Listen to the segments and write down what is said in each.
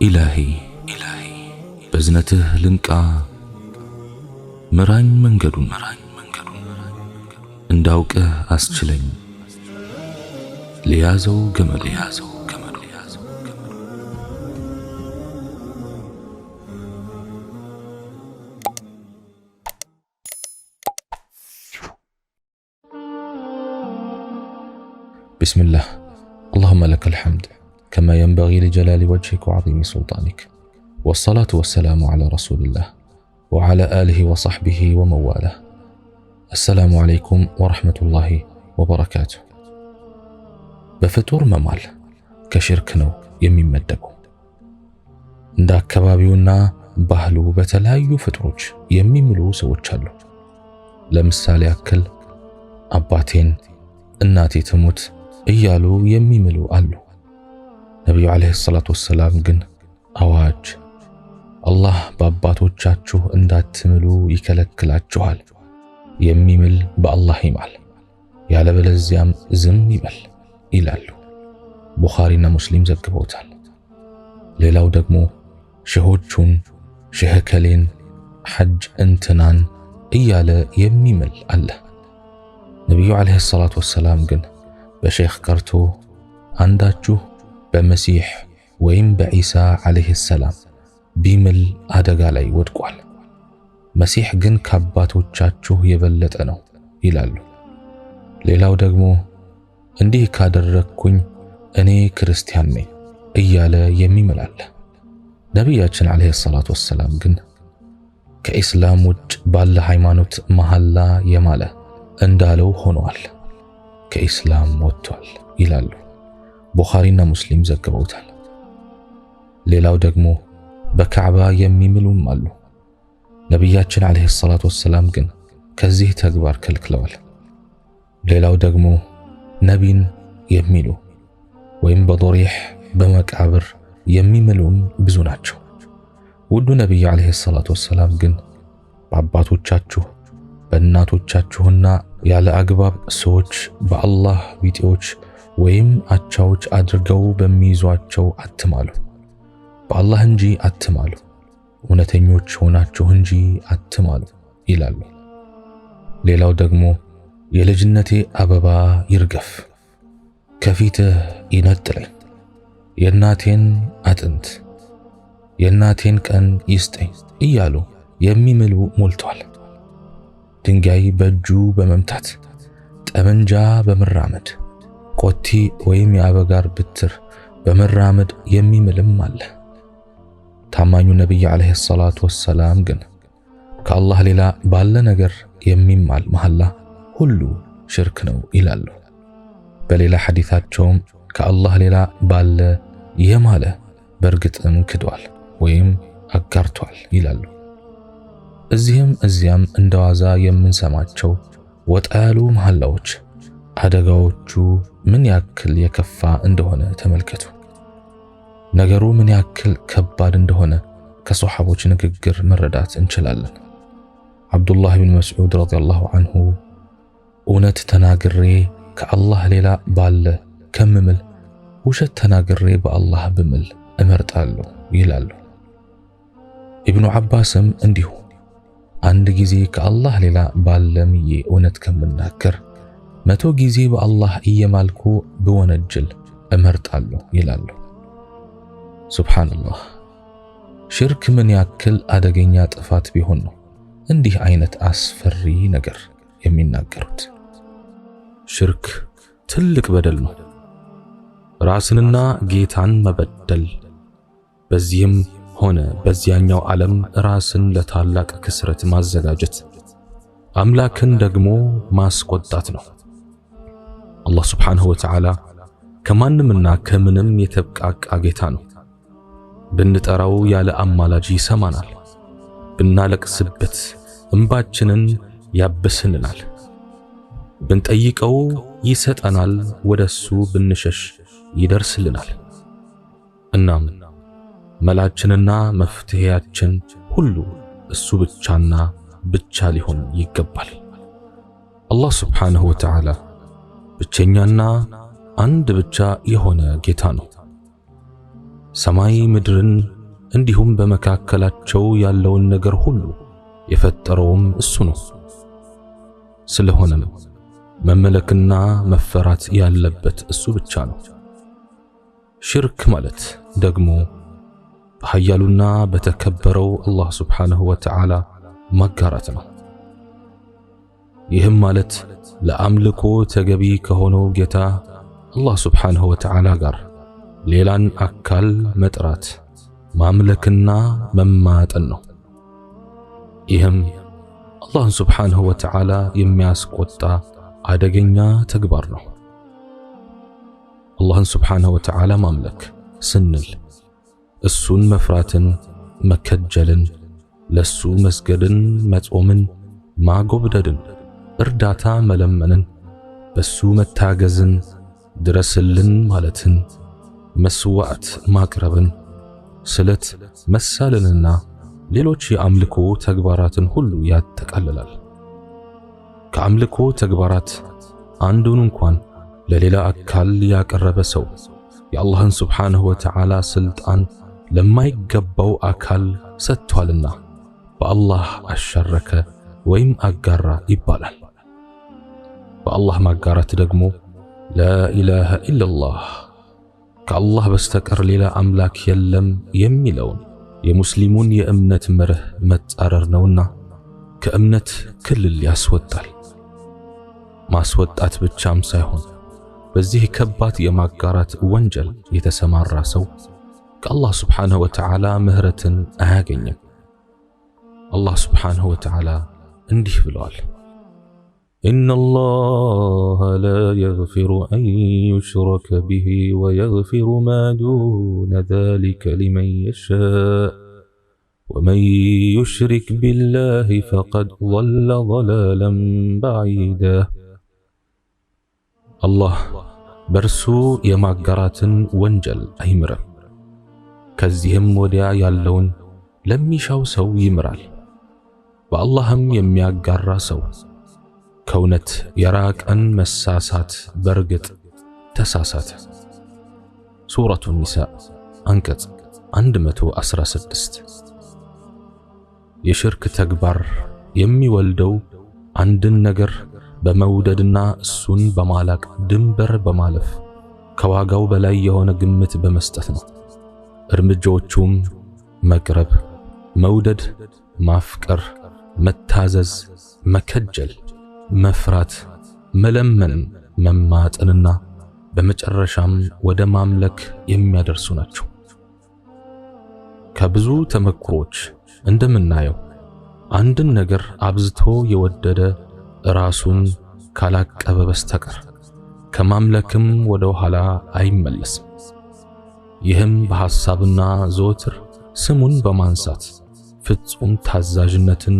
إلهي بزنته لنكا مران منجدون انداوك أسجلين ليازو جمل بسم الله. اللهم لك الحمد كما ينبغي لجلال وجهك وعظيم سلطانك، والصلاة والسلام على رسول الله وعلى آله وصحبه ومواله. السلام عليكم ورحمة الله وبركاته. بفطور ممال كشرك ነው የሚመደበው። እንደ አካባቢውና ባህሉ በተለያዩ ፍጥሮች የሚምሉ ሰዎች አሉ። ለምሳሌ ያክል አባቴን እናቴ ትሙት እያሉ የሚምሉ አሉ። ነብዩ አለይሂ ሰላቱ ወሰላም ግን አዋጅ፣ አላህ በአባቶቻችሁ እንዳትምሉ ይከለክላችኋል፣ የሚምል በአላህ ይማል ያለበለዚያም ዝም ይበል ይላሉ። ቡኻሪና ሙስሊም ዘግበውታል። ሌላው ደግሞ ሸሆቹን ሸህከሌን ሐጅ እንትናን እያለ የሚምል አለ። ነብዩ አለይሂ ሰላቱ ወሰላም ግን በሼኽ ቀርቶ አንዳችሁ በመሲህ ወይም በኢሳ አለይሂ ሰላም ቢምል አደጋ ላይ ወድቋል፣ መሲህ ግን ከአባቶቻችሁ የበለጠ ነው ይላሉ። ሌላው ደግሞ እንዲህ ካደረግኩኝ እኔ ክርስቲያን ነኝ እያለ የሚምል አለ። ነቢያችን አለይሂ ሰላቱ ወሰላም ግን ከኢስላም ውጭ ባለ ሃይማኖት መሐላ የማለ እንዳለው ሆኗል፣ ከኢስላም ወጥቷል ይላሉ። ቡኻሪና ሙስሊም ዘግበውታል። ሌላው ደግሞ በካዕባ የሚምሉም አሉ። ነቢያችን አለይሂ ሰላቱ ወሰላም ግን ከዚህ ተግባር ከልክለዋል። ሌላው ደግሞ ነቢን የሚሉ ወይም በዶሪህ በመቃብር የሚምሉም ብዙ ናቸው። ውዱ ነቢይ አለይሂ ሰላቱ ወሰላም ግን በአባቶቻችሁ በእናቶቻችሁና ያለ አግባብ ሰዎች በአላህ ቢጤዎች ወይም አቻዎች አድርገው በሚይዟቸው አትማሉ፣ በአላህ እንጂ አትማሉ፣ እውነተኞች ሆናችሁ እንጂ አትማሉ ይላሉ። ሌላው ደግሞ የልጅነቴ አበባ ይርገፍ፣ ከፊትህ ይነጥለኝ፣ የእናቴን አጥንት የእናቴን ቀን ይስጠኝ እያሉ የሚምሉ ሞልቷል። ድንጋይ በእጁ በመምታት ጠመንጃ በመራመድ ቆቲ ወይም የአበጋር ብትር በመራመድ የሚምልም አለ። ታማኙ ነብይ አለይሂ ሰላቱ ወሰላም ግን ከአላህ ሌላ ባለ ነገር የሚማል መሐላ ሁሉ ሽርክ ነው ይላሉ። በሌላ ሐዲታቸውም ከአላህ ሌላ ባለ የማለ በእርግጥም ክዷል ወይም አጋርቷል ይላሉ። እዚህም እዚያም እንደዋዛ የምንሰማቸው ወጣ ያሉ መሐላዎች አደጋዎቹ ምን ያክል የከፋ እንደሆነ ተመልከቱ። ነገሩ ምን ያክል ከባድ እንደሆነ ከሷሐቦች ንግግር መረዳት እንችላለን። አብዱላህ ብን መስዑድ ረዲየላሁ ዐንሁ እውነት ተናግሬ ከአላህ ሌላ ባለ ከምምል ውሸት ተናግሬ በአላህ ብምል እመርጣለሁ ይላሉ። ኢብኑ ዐባስም እንዲሁ አንድ ጊዜ ከአላህ ሌላ ባለ ምዬ እውነት ከምናገር 100 ጊዜ በአላህ እየማልኩ ብወነጅል እመርጣለሁ ይላሉ። ሱብሃንአላህ። ሽርክ ምን ያክል አደገኛ ጥፋት ቢሆን ነው እንዲህ አይነት አስፈሪ ነገር የሚናገሩት? ሽርክ ትልቅ በደል ነው፣ ራስንና ጌታን መበደል፣ በዚህም ሆነ በዚያኛው ዓለም ራስን ለታላቅ ክስረት ማዘጋጀት፣ አምላክን ደግሞ ማስቆጣት ነው። አላህ ሱብሓነሁ ወተዓላ ከማንምና ከምንም የተብቃቃ ጌታ ነው። ብንጠራው ያለ አማላጅ ይሰማናል፣ ብናለቅስበት እንባችንን ያብስልናል፣ ብንጠይቀው ይሰጠናል፣ ወደሱ ብንሸሽ ይደርስልናል። እናም መላችንና መፍትሄያችን ሁሉ እሱ ብቻና ብቻ ሊሆን ይገባል። አላህ ሱብሓነሁ ወተዓላ ብቸኛና አንድ ብቻ የሆነ ጌታ ነው። ሰማይ ምድርን እንዲሁም በመካከላቸው ያለውን ነገር ሁሉ የፈጠረውም እሱ ነው። ስለሆነም መመለክና መፈራት ያለበት እሱ ብቻ ነው። ሽርክ ማለት ደግሞ በኃያሉና በተከበረው አላህ ሱብሓነሁ ወተዓላ ማጋራት ነው። ይህም ማለት ለአምልኮ ተገቢ ከሆነው ጌታ አላህ ሱብሓነሁ ወተዓላ ጋር ሌላን አካል መጥራት፣ ማምለክና መማጠን ነው። ይህም አላህን ሱብሓነሁ ወተዓላ የሚያስቆጣ አደገኛ ተግባር ነው። አላህን ሱብሓነሁ ወተዓላ ማምለክ ስንል እሱን መፍራትን፣ መከጀልን፣ ለሱ መስገድን፣ መጾምን፣ ማጎብደድን፣ እርዳታ መለመንን፣ በሱ መታገዝን፣ ድረስልን ማለትን፣ መስዋዕት ማቅረብን፣ ስለት መሳልንና ሌሎች የአምልኮ ተግባራትን ሁሉ ያጠቃልላል። ከአምልኮ ተግባራት አንዱን እንኳን ለሌላ አካል ያቀረበ ሰው የአላህን ሱብሓነሁ ወተዓላ ስልጣን ለማይገባው አካል ሰጥቷልና በአላህ አሸረከ ወይም አጋራ ይባላል። በአላህ ማጋራት ደግሞ ላኢላሃ ኢለላህ ከአላህ በስተቀር ሌላ አምላክ የለም የሚለውን የሙስሊሙን የእምነት መርህ መጻረር ነውና ከእምነት ክልል ያስወጣል። ማስወጣት ብቻም ሳይሆን በዚህ ከባድ የማጋራት ወንጀል የተሰማራ ሰው ከአላህ ሱብሓነሁ ወተዓላ ምህረትን አያገኝም። አላህ ሱብሓነሁ ወተዓላ እንዲህ ብለዋል፣ إن الله لا يغفر أن يشرك به ويغفر ما دون ذلك لمن يشاء ومن يشرك بالله فقد ضل ضلالا بعيدا الله برسو يماغراتن ወንጀል አይምርም። ከዚህም ወዲያ ያለውን ለሚሻው ሰው ይምራል። በአላህም የሚያጋራ ሰው ከእውነት የራቀን መሳሳት በርግጥ ተሳሳተ። ሱረቱ ኒሳ አንቀጽ 116። የሽርክ ተግባር የሚወልደው አንድን ነገር በመውደድና እሱን በማላቅ ድንበር በማለፍ ከዋጋው በላይ የሆነ ግምት በመስጠት ነው። እርምጃዎቹም መቅረብ፣ መውደድ፣ ማፍቀር፣ መታዘዝ፣ መከጀል፣ መፍራት፣ መለመን፣ መማጠንና በመጨረሻም ወደ ማምለክ የሚያደርሱ ናቸው። ከብዙ ተመክሮች እንደምናየው አንድን ነገር አብዝቶ የወደደ ራሱን ካላቀበ በስተቀር ከማምለክም ወደ ኋላ አይመለስም። ይህም በሐሳብና ዘወትር ስሙን በማንሳት ፍጹም ታዛዥነትን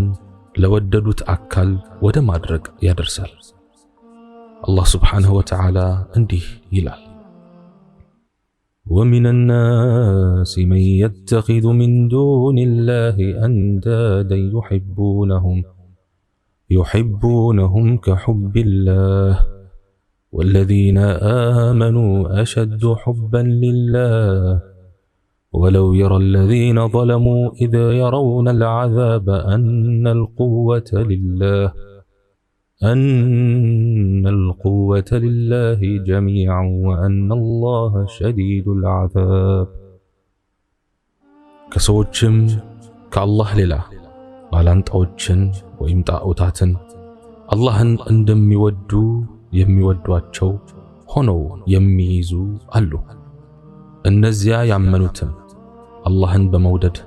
ለወደዱት አካል ወደ ማድረግ ያደርሳል። አላህ ሱብሓነሁ ወተዓላ እንዲህ ይላል፣ ومن الناس من يتخذ من دون الله أندادا يحبونهم كحب الله والذين آمنوا أشد حبا لله ولو يرى الذين ظلموا إذ يرون العذاب أن القوة لله جميعا وأن الله شديد العذاب كسوچم كالله لله ባላንጣዎችን ወይም ጣዖታትን አላህን እንደሚወዱ የሚወዷቸው ሆነው የሚይዙ አሉ። እነዚያ ያመኑትም አላህን በመውደድ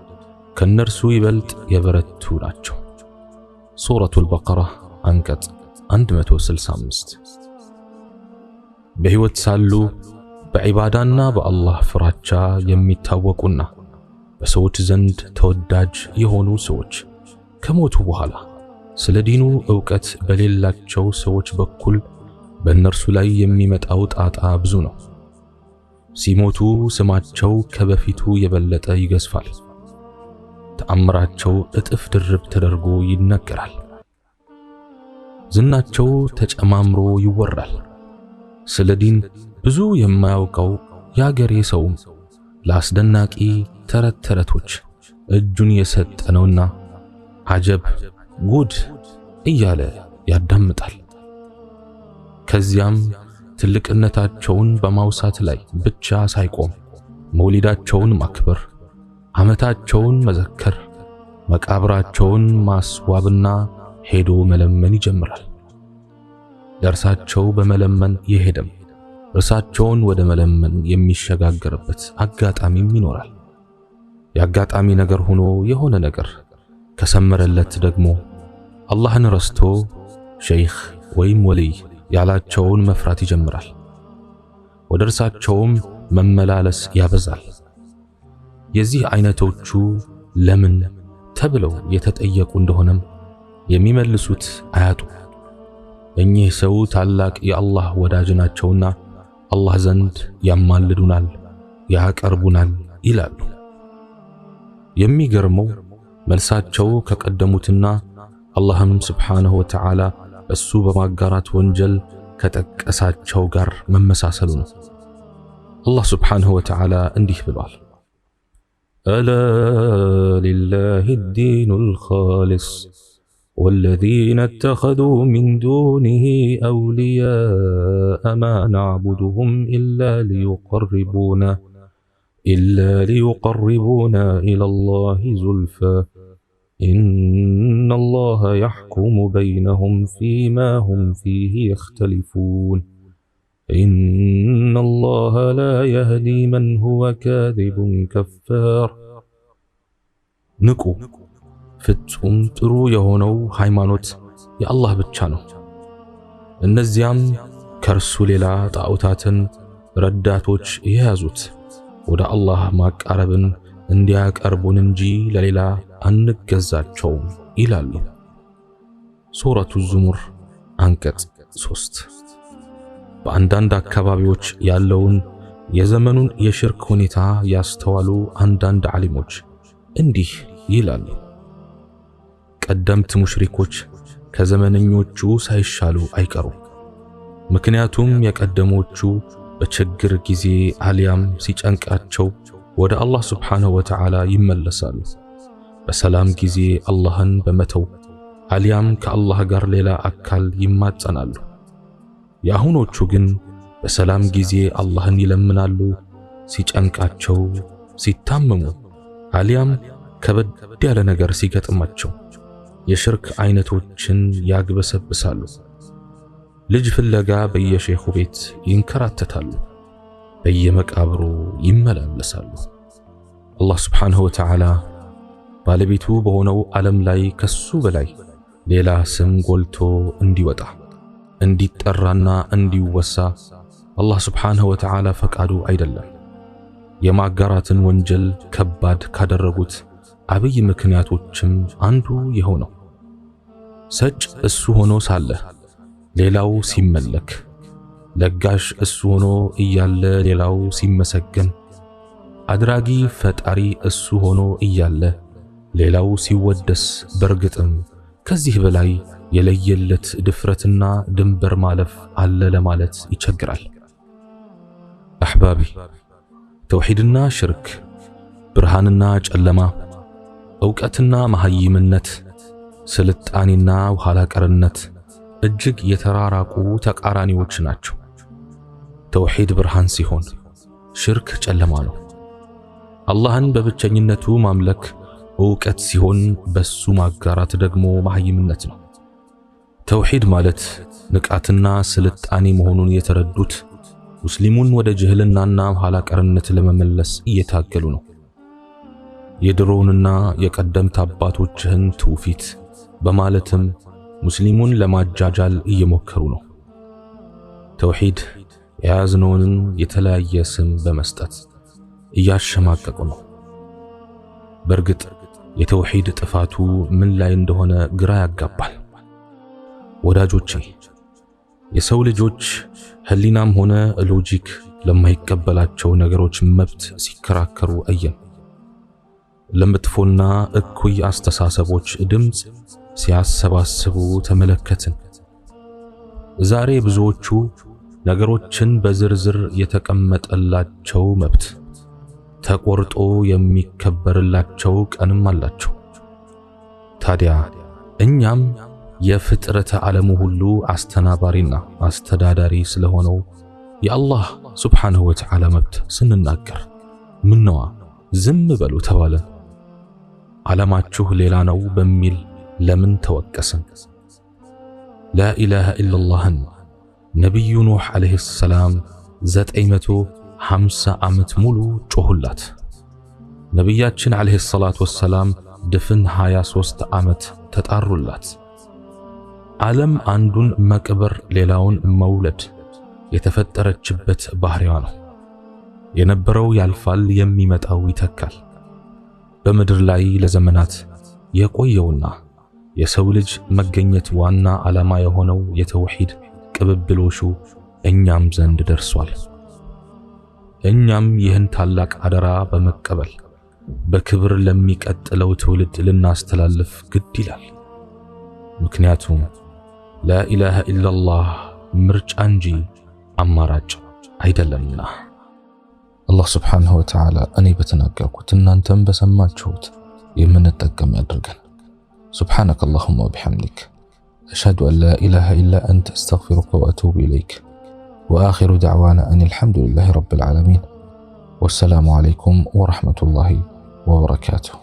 ከነርሱ ይበልጥ የበረቱ ናቸው። ሱረቱል በቀራ አንቀጽ 165። በሕይወት ሳሉ በዒባዳና በአላህ ፍራቻ የሚታወቁና በሰዎች ዘንድ ተወዳጅ የሆኑ ሰዎች ከሞቱ በኋላ ስለ ዲኑ ዕውቀት በሌላቸው ሰዎች በኩል በእነርሱ ላይ የሚመጣው ጣጣ ብዙ ነው። ሲሞቱ ስማቸው ከበፊቱ የበለጠ ይገዝፋል። ተአምራቸው እጥፍ ድርብ ተደርጎ ይነገራል። ዝናቸው ተጨማምሮ ይወራል። ስለ ዲን ብዙ የማያውቀው ያገሬ ሰው ለአስደናቂ ተረት ተረቶች እጁን የሰጠነውና አጀብ ጉድ እያለ ያዳምጣል። ከዚያም ትልቅነታቸውን በማውሳት ላይ ብቻ ሳይቆም መውሊዳቸውን ማክበር፣ ዓመታቸውን መዘከር፣ መቃብራቸውን ማስዋብና ሄዶ መለመን ይጀምራል። ለእርሳቸው በመለመን የሄደም እርሳቸውን ወደ መለመን የሚሸጋገርበት አጋጣሚም ይኖራል። የአጋጣሚ ነገር ሆኖ የሆነ ነገር ከሰመረለት ደግሞ አላህን ረስቶ ሸይኽ ወይም ወልይ ያላቸውን መፍራት ይጀምራል። ወደ እርሳቸውም መመላለስ ያበዛል። የዚህ አይነቶቹ ለምን ተብለው የተጠየቁ እንደሆነም የሚመልሱት አያጡ። እኚህ ሰው ታላቅ የአላህ ወዳጅ ናቸውና አላህ ዘንድ ያማልዱናል፣ ያቀርቡናል ይላሉ። የሚገርመው መልሳቸው ከቀደሙትና አላህም ስብሓነሁ ወተዓላ እሱ በማጋራት ወንጀል ከጠቀሳቸው ጋር መመሳሰሉ ነው። አላህ ስብሓነሁ ወተዓላ እንዲህ ብሏል፣ አላ ሊላሂ ዲኑል ኻሊስ ወለዚነ እተኸዙ ሚን ዱኒሂ አውሊያአ ማ ነዕቡዱሁም ኢላ ሊዩቀርቡና ኢለላሂ ዙልፋ ኢነላሀ የሕኩሙ በይነሁም ፊማ ሁም ፊሂ የኽተሊፉን ኢነላሀ ላ የህዲ መን ሁወ ካዚቡን ከፋር። ንቁ! ፍጹም ጥሩ የሆነው ሃይማኖት የአላህ ብቻ ነው። እነዚያም ከእርሱ ሌላ ጣዖታትን ረዳቶች የያዙት ወደ አላህ ማቃረብን እንዲያቀርቡን እንጂ ለሌላ አንገዛቸውም ይላሉ። ሱረቱ ዙሙር አንቀጽ 3። በአንዳንድ አካባቢዎች ያለውን የዘመኑን የሽርክ ሁኔታ ያስተዋሉ አንዳንድ ዓሊሞች እንዲህ ይላሉ፣ ቀደምት ሙሽሪኮች ከዘመነኞቹ ሳይሻሉ አይቀሩም። ምክንያቱም የቀደሞቹ በችግር ጊዜ አልያም ሲጨንቃቸው ወደ አላህ ስብሓነሁ ወተዓላ ይመለሳሉ። በሰላም ጊዜ አላህን በመተው አልያም ከአላህ ጋር ሌላ አካል ይማጸናሉ። የአሁኖቹ ግን በሰላም ጊዜ አላህን ይለምናሉ፣ ሲጨንቃቸው፣ ሲታመሙ አልያም ከበድ ያለ ነገር ሲገጥማቸው የሽርክ አይነቶችን ያግበሰብሳሉ። ልጅ ፍለጋ በየሼኹ ቤት ይንከራተታሉ፣ በየመቃብሩ ይመላለሳሉ። አላህ ስብሓነሁ ወተዓላ ባለቤቱ በሆነው ዓለም ላይ ከሱ በላይ ሌላ ስም ጎልቶ እንዲወጣ እንዲጠራና እንዲወሳ አላህ ስብሓነሁ ወተዓላ ፈቃዱ አይደለም። የማጋራትን ወንጀል ከባድ ካደረጉት አብይ ምክንያቶችም አንዱ የሆነው ሰጭ እሱ ሆኖ ሳለ ሌላው ሲመለክ፣ ለጋሽ እሱ ሆኖ እያለ ሌላው ሲመሰገን፣ አድራጊ ፈጣሪ እሱ ሆኖ እያለ ሌላው ሲወደስ፣ በርግጥም ከዚህ በላይ የለየለት ድፍረትና ድንበር ማለፍ አለ ለማለት ይቸግራል። አሕባቢ፣ ተውሂድና ሽርክ፣ ብርሃንና ጨለማ፣ ዕውቀትና መሐይምነት፣ ስልጣኔና ኋላ ቀርነት እጅግ የተራራቁ ተቃራኒዎች ናቸው። ተውሂድ ብርሃን ሲሆን ሽርክ ጨለማ ነው። አላህን በብቸኝነቱ ማምለክ ዕውቀት ሲሆን በሱ ማጋራት ደግሞ መሐይምነት ነው። ተውሂድ ማለት ንቃትና ስልጣኔ መሆኑን የተረዱት ሙስሊሙን ወደ ጅህልናና ኋላ ቀርነት ለመመለስ እየታገሉ ነው። የድሮውንና የቀደምት አባቶችህን ትውፊት በማለትም ሙስሊሙን ለማጃጃል እየሞከሩ ነው። ተውሂድ የያዝነውንም የተለያየ ስም በመስጠት እያሸማቀቁ ነው። በእርግጥ የተውሂድ ጥፋቱ ምን ላይ እንደሆነ ግራ ያጋባል። ወዳጆቼ፣ የሰው ልጆች ህሊናም ሆነ ሎጂክ ለማይቀበላቸው ነገሮች መብት ሲከራከሩ አየን። ለመጥፎና እኩይ አስተሳሰቦች ድምፅ ሲያሰባስቡ ተመለከትን። ዛሬ ብዙዎቹ ነገሮችን በዝርዝር የተቀመጠላቸው መብት ተቆርጦ የሚከበርላቸው ቀንም አላቸው። ታዲያ እኛም የፍጥረተ ዓለሙ ሁሉ አስተናባሪና አስተዳዳሪ ስለሆነው የአላህ ሱብሓነሁ ወተዓላ መብት ስንናገር ምነዋ ዝም በሉ ተባለን? ዓለማችሁ ሌላ ነው በሚል ለምን ተወቀስን? ላኢላሃ ኢለላህን ነቢዩ ኑህ ዓለይሂ ሰላም 950 ዓመት ሙሉ ጮሁላት። ነቢያችን ዓለይሂ ሰላቱ ወሰላም ድፍን 23 ዓመት ተጣሩላት። ዓለም አንዱን መቅበር ሌላውን መውለድ የተፈጠረችበት ባህሪዋ ነው። የነበረው ያልፋል፣ የሚመጣው ይተካል። በምድር ላይ ለዘመናት የቆየውና የሰው ልጅ መገኘት ዋና ዓላማ የሆነው የተውሂድ ቅብብሎሹ እኛም ዘንድ ደርሷል። እኛም ይህን ታላቅ አደራ በመቀበል በክብር ለሚቀጥለው ትውልድ ልናስተላልፍ ግድ ይላል። ምክንያቱም ላኢላሃ ኢለላህ ምርጫ እንጂ አማራጭ አይደለምና። አላህ ሱብሓነሁ ወተዓላ እኔ በተናገርኩት እናንተም በሰማችሁት የምንጠቀም ያድርገን። ሱብሓነከ አላሁመ ወቢሐምዲክ አሽሀዱ አን ላ ኢላሃ ኢላ አንተ አስተግፊሩከ ወአቱቡ ኢለይክ ወአኺሩ ደዕዋና አን አልሐምዱሊላሂ ረቢል ዓለሚን ወሰላሙ ዓለይኩም ወረሕመቱላሂ ወበረካቱሁ።